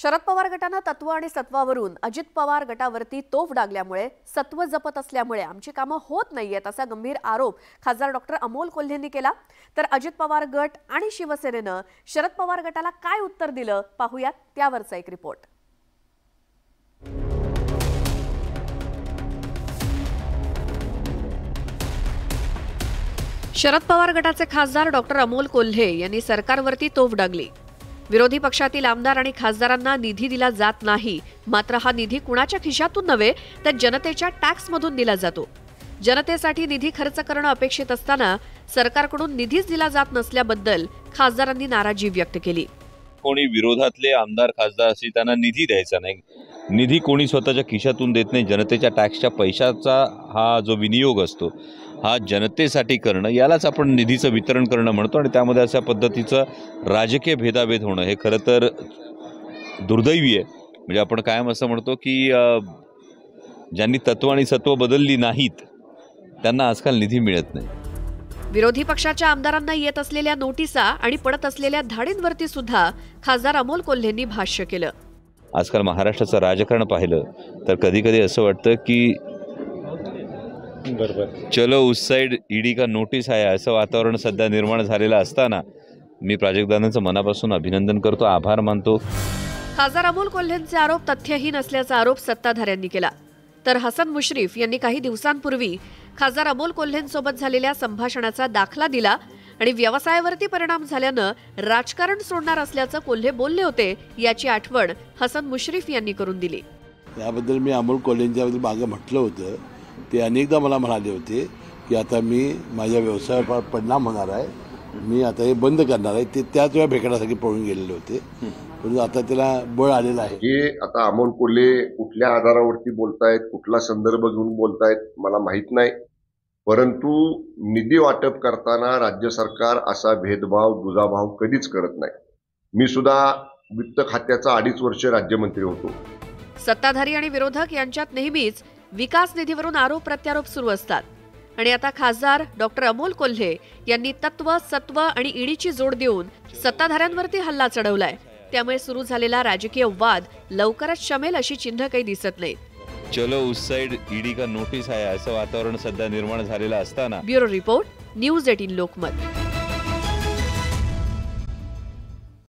शरद पवार गटानं तत्व आणि सत्वावरून अजित पवार गटावरती तोफ डागल्यामुळे सत्व जपत असल्यामुळे आमची कामं होत नाहीयेत असा गंभीर आरोप खासदार डॉक्टर अमोल कोल्हेंनी केला। तर अजित पवार गट आणि शिवसेनेनं शरद पवार गटाला काय उत्तर दिलं पाहूयात त्यावरचा एक रिपोर्ट। शरद पवार गटाचे खासदार डॉक्टर अमोल कोल्हे यांनी सरकारवरती तोफ डागली। विरोधी पक्षातील आमदार आणि खासदारांना निधी दिला जात नाही, मात्र हा निधी कुणाच्या खिशातून नव्हे तर जनतेच्या टॅक्समधून दिला जातो। जनतेसाठी निधी खर्च करणं अपेक्षित असताना सरकारकडून निधीच दिला जात नसल्याबद्दल खासदारांनी नाराजी व्यक्त केली। कोणी विरोधातले आमदार खासदार असतील त्यांना निधी द्यायचा नाही, निधी कोणी स्वतःच्या खिशातून देत नाही। जनतेच्या टॅक्सच्या पैशाचा हा जो विनियोग असतो हा जनतेसाठी करणं, यालाच आपण निधीचं वितरण करणं म्हणतो। आणि त्यामध्ये अशा पद्धतीचं राजकीय भेदाभेद होणं हे खरं तर दुर्दैवी आहे। म्हणजे आपण कायम असं म्हणतो की ज्यांनी तत्व आणि सत्व बदलली नाहीत त्यांना आजकाल निधी मिळत नाही। विरोधी पक्षाच्या आमदारांना येत असलेल्या नोटिसा आणि पडत असलेल्या धाडींवरती सुद्धा खासदार अमोल कोल्हेंनी भाष्य केलं। आजकाल महाराष्ट्राचं राजकारण पाहिलं तर कधी कधी असं वाटतं की चलो उस साइड ईडी का नोटीस आहे असं वातावरण सध्या निर्माण झालेलं असताना मी प्राजक्तदादांचं मनापासून अभिनंदन करतो, आभार मानतो। खासदार अमोल कोल्हेंचे आरोप तथ्यहीन असल्याचा आरोप सत्ताधाऱ्यांनी केला। तर हसन मुश्रीफ यांनी काही दिवसांपूर्वी खासदार अमोल कोल्हेंसोबत झालेल्या संभाषणाचा दाखला दिला आणि व्यवसायावरती परिणाम झाल्यानं राजकारण सोडणार असल्याचं कोल्हे बोलले होते, याची आठवण हसन मुश्रीफ यांनी करून दिली। याबद्दल मी अमोल कोल्हेंच्याबद्दल मागे म्हटलं होतं, ते अनेकदा मला म्हणाले होते की आता मी माझ्या व्यवसायावर परिणाम होणार आहे, मी आता हे बंद करणार आहे। ते त्याच वेळा भेटण्यासाठी पळून गेलेले होते, पण आता त्याला बळ आलेलं आहे। हे आता अमोल कोल्हे कुठल्या आधारावरती बोलतायत, कुठला संदर्भ घेऊन बोलतायत मला माहित नाही, परंतु निधी वाटप करताना राज्य सरकार असा भेदभाव दुजाभाव कधीच करत नाही। मी सुद्धा वित्त खात्याचा 2.5 वर्ष राज्यमंत्री होतो। सत्ताधारी आणि विरोधक यांच्यात नेहमीच विकास निधीवरून आरोप प्रत्यारोप सुरू असतात आणि आता खासदार डॉक्टर अमोल कोल्हे यांनी तत्व सत्व आणि ईडीची जोड देऊन सत्ताधाऱ्यांवरती हल्ला चढवलाय। त्यामुळे सुरू झालेला राजकीय वाद लवकरच शमेल अशी चिन्ह काही दिसत नाहीत। चलो उस साइड ईडी का नोटीस आहे असं वातावरण सध्या निर्माण झालेलं असताना ब्युरो रिपोर्ट, न्यूज 18 लोकमत।